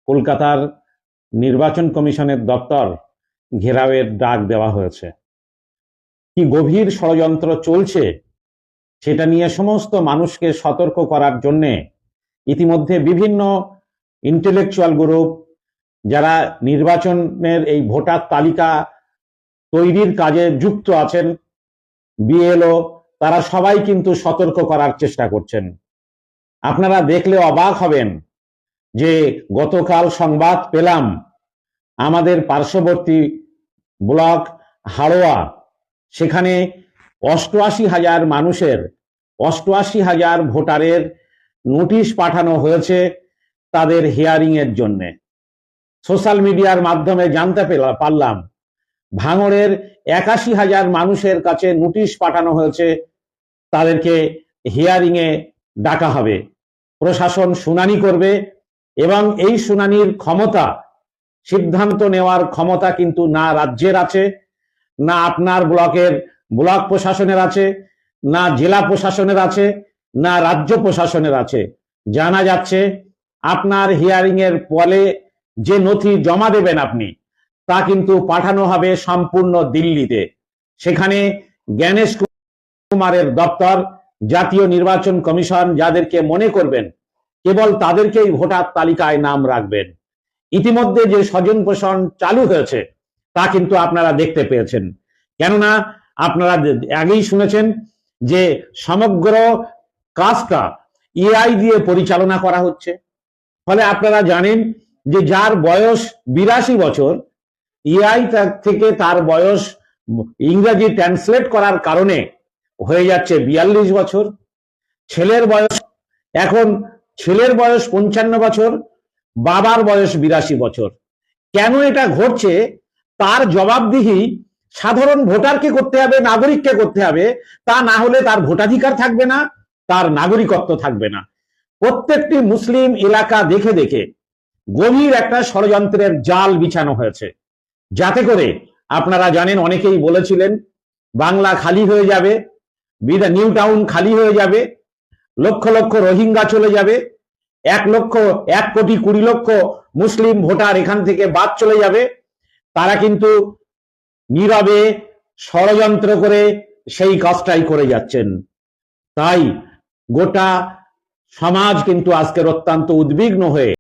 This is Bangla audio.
কলকাতার নির্বাচন কমিশনের দপ্তর ঘেরাওয়ের ডাক দেওয়া হয়েছে। কি গভীর ষড়যন্ত্র চলছে সেটা নিয়ে সমস্ত মানুষকে সতর্ক করার জন্যে ইতিমধ্যে বিভিন্ন ইন্টেলেকচুয়াল গ্রুপ যারা নির্বাচনের এই ভোটার তালিকা তৈরির কাজে যুক্ত আছেন, বিএলও, তারা সবাই কিন্তু সতর্ক করার চেষ্টা করছেন। আপনারা দেখলে অবাক হবেন যে গতকাল সংবাদ পেলাম আমাদের পার্শ্ববর্তী ব্লক হাড়োয়া, সেখানে 88,000 মানুষের 88,000 ভোটারের নোটিশ পাঠানো হয়েছে তাদের হিয়ারিং এর জন্য। সোশ্যাল মিডিয়ার মাধ্যমে জানতে পারলাম ভাঙড়ের 81,000 মানুষের কাছে নোটিশ পাঠানো হয়েছে, তাদেরকে হিয়ারিং এ ডাকা হবে। প্রশাসন শুনানি করবে এবং এই শুনানির ক্ষমতা, সিদ্ধান্ত নেওয়ার ক্ষমতা কিন্তু না রাজ্যের আছে, না আপনার ব্লক প্রশাসনের আছে, না জেলা প্রশাসনের আছে, না রাজ্য প্রশাসনের আছে। জানা যাচ্ছে আপনার হিয়ারিং এর ফলে যে নথি জমা দেবেন আপনি, তা কিন্তু পাঠানো হবে সম্পূর্ণ দিল্লিতে। সেখানে জ্ঞানেশ কুমারের দপ্তর, জাতীয় নির্বাচন কমিশন যাদেরকে মনে করবেন কেবল তাদেরকেই ভোটার তালিকায় নাম রাখবেন। ইতিমধ্যে যে স্বজন পোষণ চালু হয়েছে তা কিন্তু আপনারা দেখতে পেয়েছেন। কেননা আপনারা আগেই শুনেছেন যে সমগ্র কাজটা এআই দিয়ে পরিচালনা করা হচ্ছে। ফলে আপনারা জানেন যে যার বয়স 82 বছর, এআই থেকে তার বয়স ইংরেজি ট্রান্সলেট করার কারণে হয়ে যাচ্ছে 42 বছর। ছেলের বয়স 55 বছর, বাবার বয়স 82 বছর। কেন এটা ঘটছে তার জবাবদিহি সাধারণ ভোটারকে করতে হবে, নাগরিককে করতে হবে। তা না হলে তার ভোটাধিকার থাকবে না, তার নাগরিকত্ব থাকবে না। প্রত্যেকটি মুসলিম এলাকা দেখে দেখে গভীর একটা ষড়যন্ত্রের জাল বিছানো হয়েছে, যাতে করে আপনারা জানেন, অনেকেই বলেছিলেন বাংলা খালি হয়ে যাবে, নিউ টাউন খালি হয়ে যাবে, লক্ষ লক্ষ রোহিঙ্গা চলে যাবে, 1,20,00,000 মুসলিম ভোটার এখান থেকে বাদ চলে যাবে। তারা কিন্তু নীরবে ষড়যন্ত্র করে সেই কাজটাই করে যাচ্ছেন। তাই গোটা সমাজ কিন্তু আজকের অত্যন্ত উদ্বিগ্ন হয়ে